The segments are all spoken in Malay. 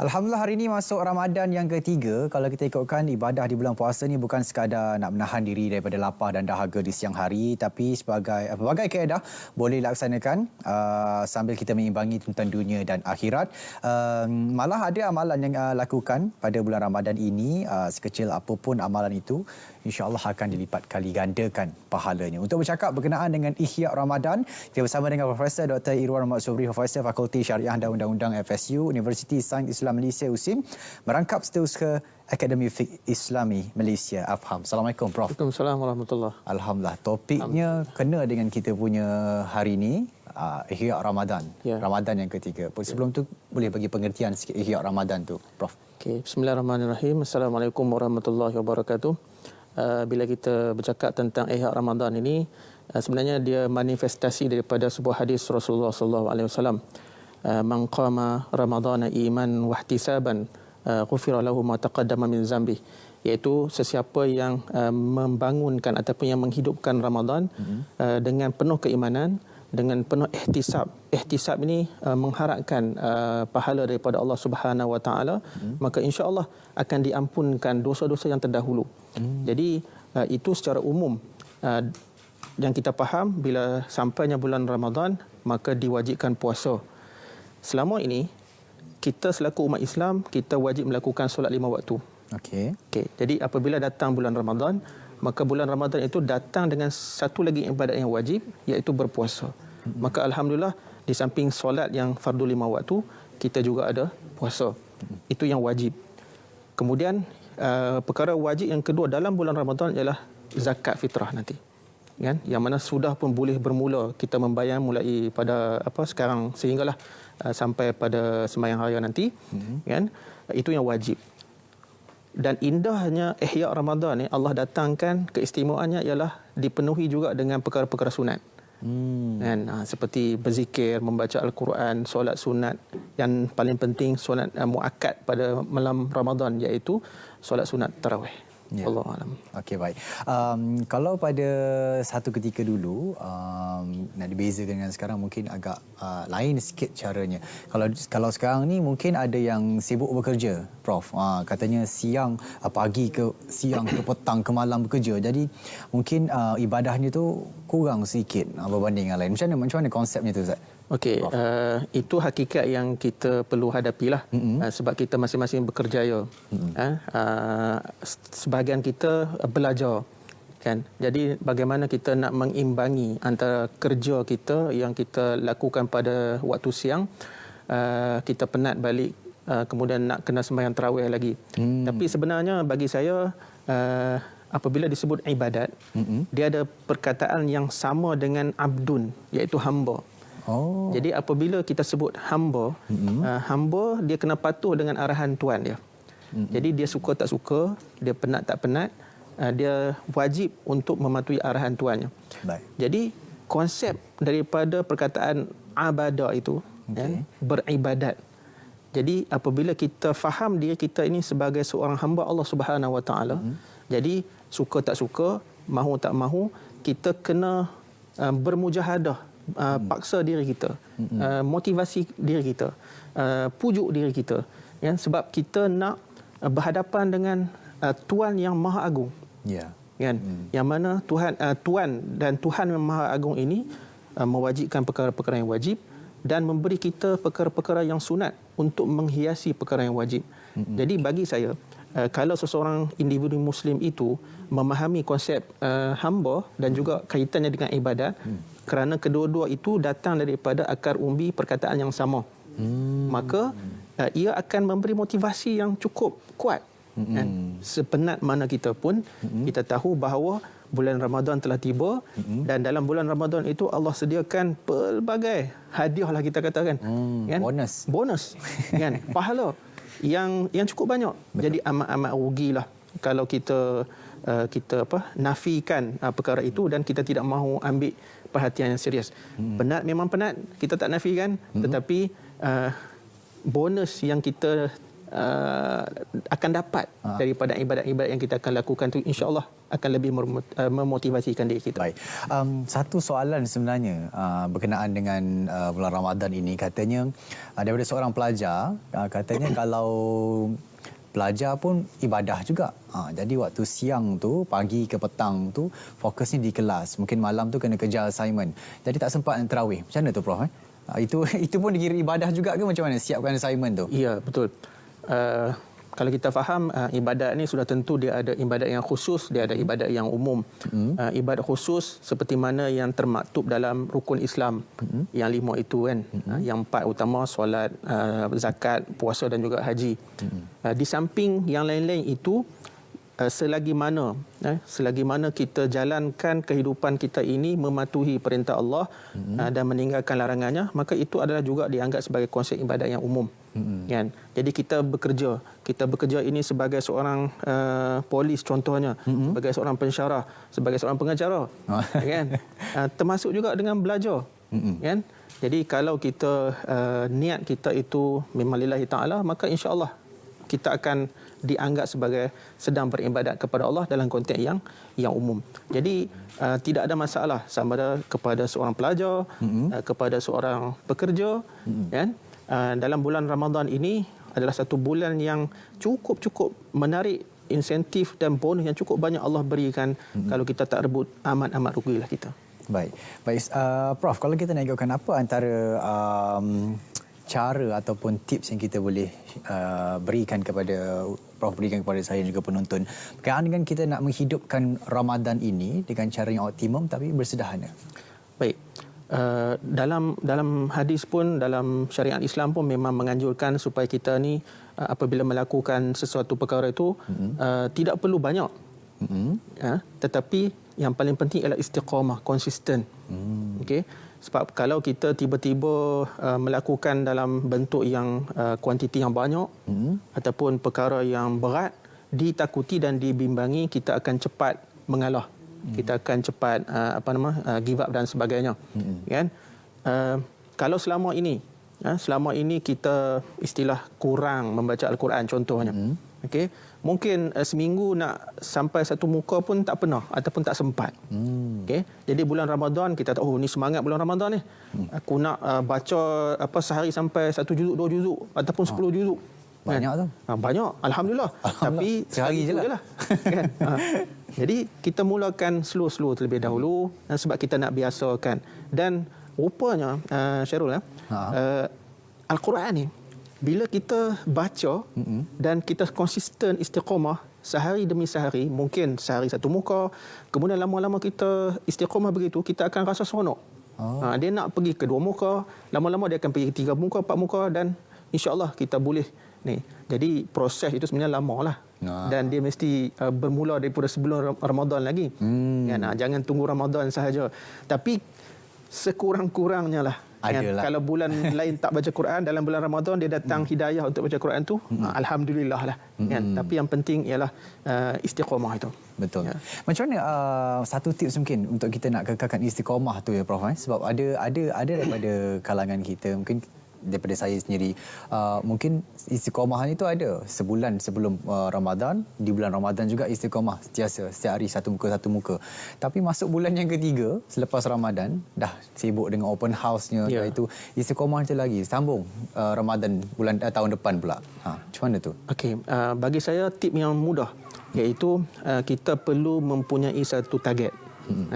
Alhamdulillah hari ini masuk Ramadan yang ketiga. Kalau kita ikutkan ibadah di bulan puasa ni bukan sekadar nak menahan diri daripada lapar dan dahaga di siang hari, tapi sebagai pelbagai kaedah boleh dilaksanakan sambil kita mengimbangi tentang dunia dan akhirat. Malah ada amalan yang lakukan pada bulan Ramadan ini, sekecil apapun amalan itu, insya-Allah akan dilipat kali gandakan pahalanya. Untuk bercakap berkenaan dengan Ihya Ramadan, kita bersama dengan Profesor Dr. Irwan Muhammad Sobri, Profesor Fakulti Syariah dan Undang-Undang FSU, Universiti Sains Islam Malaysia USIM, merangkap Setiausaha Akademi Fiqh Islami Malaysia AFHAM. Assalamualaikum Prof. Waalaikumsalam warahmatullahi. Alhamdulillah, topiknya kena dengan kita punya hari ini, Ihya Ramadan. Ya. Ramadan yang ketiga. Sebelum tu boleh bagi pengertian sikit Ihya Ramadan tu, Prof. Okey, bismillahirrahmanirrahim. Assalamualaikum warahmatullahi wabarakatuh. Bila kita bercakap tentang Ihya Ramadan ini, sebenarnya dia manifestasi daripada sebuah hadis Rasulullah sallallahu alaihi wasallam. Man qama ramadhana iman wa ihtisaban ghufira lahu ma taqaddama min zambi, iaitu sesiapa yang membangunkan ataupun yang menghidupkan Ramadan dengan penuh keimanan, dengan penuh ihtisab. Ihtisab ini mengharapkan pahala daripada Allah Subhanahu wa taala, maka insya-Allah akan diampunkan dosa-dosa yang terdahulu. Jadi itu secara umum yang kita faham, bila sampainya bulan Ramadan maka diwajibkan puasa. Selama ini kita selaku umat Islam, kita wajib melakukan solat 5 waktu. Okey. Jadi apabila datang bulan Ramadan, maka bulan Ramadan itu datang dengan satu lagi ibadat yang wajib, iaitu berpuasa. Maka alhamdulillah, di samping solat yang fardu 5 waktu, kita juga ada puasa. Itu yang wajib. Kemudian perkara wajib yang kedua dalam bulan Ramadan ialah zakat fitrah nanti. Kan? Yang mana sudah pun boleh bermula kita membayar mulai pada sekarang sehinggalah sampai pada sembahyang raya nanti. Kan? Itu yang wajib. Dan indahnya Ihya Ramadan ni, Allah datangkan keistimewaannya ialah dipenuhi juga dengan perkara-perkara sunat. Kan? Seperti berzikir, membaca Al-Quran, solat sunat, yang paling penting solat muakkad pada malam Ramadan, iaitu solat sunat tarawih. Ya. Allah alam. Okey, baik. Kalau pada satu ketika dulu, nak dibezakan dengan sekarang mungkin agak lain sikit caranya. Kalau sekarang ni mungkin ada yang sibuk bekerja, Prof. Katanya siang, pagi ke siang ke petang ke malam bekerja. Jadi mungkin ibadahnya tu kurang sikit berbanding yang lain. Macam mana konsepnya tu, Ustaz? Okey, itu hakikat yang kita perlu hadapilah. Sebab kita masing-masing bekerja ya. Sebahagian kita belajar, kan. Jadi bagaimana kita nak mengimbangi antara kerja kita yang kita lakukan pada waktu siang, kita penat balik, kemudian nak kena sembahyang tarawih lagi. Tapi sebenarnya bagi saya, apabila disebut ibadat, dia ada perkataan yang sama dengan abdun, iaitu hamba. Jadi apabila kita sebut hamba, hamba dia kena patuh dengan arahan tuan dia. Jadi dia suka tak suka, dia penat tak penat, dia wajib untuk mematuhi arahan tuannya. Baik. Jadi konsep daripada perkataan abadah itu, beribadat. Jadi apabila kita faham diri kita ini sebagai seorang hamba Allah Subhanahu wa taala, jadi suka tak suka, mahu tak mahu, kita kena bermujahadah, paksa diri kita, motivasi diri kita, pujuk diri kita, ya, sebab kita nak berhadapan dengan Tuhan yang Maha Agung. Ya. Kan? Yang mana Tuhan dan Tuhan yang Maha Agung ini mewajibkan perkara-perkara yang wajib dan memberi kita perkara-perkara yang sunat untuk menghiasi perkara yang wajib. Jadi bagi saya, kalau seseorang individu Muslim itu memahami konsep hamba dan juga kaitannya dengan ibadat, kerana kedua-dua itu datang daripada akar umbi perkataan yang sama, maka ia akan memberi motivasi yang cukup kuat. Sepenat mana kita pun, kita tahu bahawa bulan Ramadan telah tiba, dan dalam bulan Ramadan itu Allah sediakan pelbagai hadiah lah kita katakan, kan? Bonus kan? Pahala yang cukup banyak. Betul. Jadi amat rugilah kalau kita nafikan perkara itu dan kita tidak mahu ambil perhatian yang serius. Penat memang penat, kita tak nafikan, tetapi bonus yang kita akan dapat daripada ibadat-ibadat yang kita akan lakukan tu, insya-Allah akan lebih memotivasikan diri kita. Baik. Satu soalan sebenarnya berkenaan dengan bulan Ramadan ini, katanya daripada seorang pelajar, katanya kalau pelajar pun ibadah juga. Jadi waktu siang tu, pagi ke petang tu fokusnya di kelas. Mungkin malam tu kena kejar assignment. Jadi tak sempat tarawih. Macam mana tu Prof? Itu pun dikira ibadah juga ke macam mana siapkan assignment tu? Ya, betul. Kalau kita faham ibadat ni sudah tentu dia ada ibadat yang khusus, dia ada ibadat yang umum. Ibadat khusus seperti mana yang termaktub dalam rukun Islam yang 5 itu kan. Yang 4 utama solat, zakat, puasa dan juga haji. Di samping yang lain-lain itu, selagi mana kita jalankan kehidupan kita ini mematuhi perintah Allah dan meninggalkan larangannya, maka itu adalah juga dianggap sebagai konsep ibadat yang umum. Kan? Jadi kita bekerja ini sebagai seorang polis contohnya, sebagai seorang pensyarah, sebagai seorang pengacara, kan? Termasuk juga dengan belajar, kan? Jadi kalau kita niat kita itu memang lillahi ta'ala, maka insya-Allah kita akan dianggap sebagai sedang beribadat kepada Allah dalam konteks yang umum. Jadi tidak ada masalah sama ada kepada seorang pelajar, kepada seorang pekerja, kan? Dalam bulan Ramadan ini adalah satu bulan yang cukup menarik, insentif dan bonus yang cukup banyak Allah berikan. Kalau kita tak rebut, amat rugilah kita. Baik. Prof, kalau kita nak ikutkan apa antara cara ataupun tips yang kita boleh berikan kepada Prof berikan kepada saya dan juga penonton berkaitan dengan kita nak menghidupkan Ramadan ini dengan cara yang optimum tapi bersederhana? Baik. Dalam hadis pun, dalam syariat Islam pun memang menganjurkan supaya kita ni apabila melakukan sesuatu perkara itu tidak perlu banyak, tetapi yang paling penting ialah istiqamah, konsisten. Okey. Sebab kalau kita tiba-tiba melakukan dalam bentuk yang kuantiti yang banyak ataupun perkara yang berat, ditakuti dan dibimbangi kita akan cepat mengalah. Kita akan cepat give up dan sebagainya. Kan? Kalau selama ini kita istilah kurang membaca Al-Quran contohnya. Okey, mungkin seminggu nak sampai satu muka pun tak pernah ataupun tak sempat. Okey, jadi bulan Ramadan kita tahu ni semangat bulan Ramadan ni. Aku nak baca sehari sampai 1 juzuk, 2 juzuk ataupun 10 juzuk. Banyak tu. Banyak, alhamdulillah. Tapi sehari je lah. Kan? Jadi kita mulakan slow terlebih dahulu sebab kita nak biasakan. Dan rupanya Syarul, Al-Quran ni bila kita baca dan kita konsisten istiqamah sehari demi sehari, mungkin sehari satu muka, kemudian lama-lama kita istiqamah begitu, kita akan rasa seronok. Dia nak pergi ke 2 muka, lama-lama dia akan pergi ke 3 muka, 4 muka dan insya-Allah kita boleh ni. Jadi proses itu sebenarnya lama lah. Dan dia mesti bermula daripada sebelum Ramadan lagi. Jangan tunggu Ramadan sahaja. Tapi sekurang-kurangnya lah. Kalau bulan lain tak baca Quran, dalam bulan Ramadan dia datang hidayah untuk baca Quran tu, alhamdulillah lah. Tapi yang penting ialah istiqamah itu. Betul. Ya. Macam mana satu tips mungkin untuk kita nak kekalkan istiqamah tu ya Prof? Sebab ada daripada kalangan kita, mungkin daripada saya sendiri, mungkin istiqamah itu ada sebulan sebelum Ramadan, di bulan Ramadan juga istiqamah setiasa, setiap hari satu muka. Tapi masuk bulan yang ketiga selepas Ramadan, dah sibuk dengan open house-nya, itu istiqamah macam lagi, sambung Ramadan bulan tahun depan pula. Macam mana tu? Okey, bagi saya tip yang mudah, iaitu kita perlu mempunyai satu target.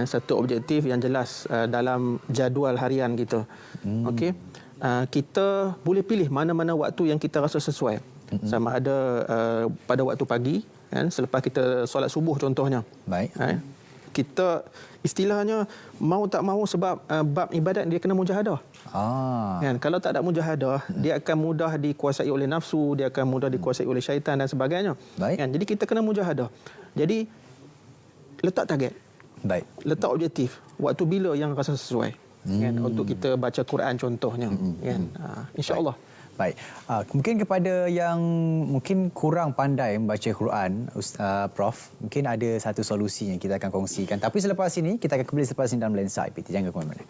Satu objektif yang jelas dalam jadual harian kita. Okey. Kita boleh pilih mana-mana waktu yang kita rasa sesuai. Sama ada pada waktu pagi, kan, selepas kita solat subuh contohnya. Baik. Kita istilahnya mau tak mau sebab bab ibadat dia kena mujahadah. Kan, kalau tak ada mujahadah, dia akan mudah dikuasai oleh nafsu, dia akan mudah dikuasai oleh syaitan dan sebagainya. Baik. Kan, jadi kita kena mujahadah. Jadi letak target. Baik. Letak objektif. Waktu bila yang rasa sesuai. Kan, untuk kita baca Quran contohnya, kan, insya-Allah. Baik. Mungkin kepada yang mungkin kurang pandai membaca Quran, Prof, mungkin ada satu solusi yang kita akan kongsikan. Tapi selepas ini kita akan kembali selepas ini dalam Lensa IPT. Jangan ke mana-mana.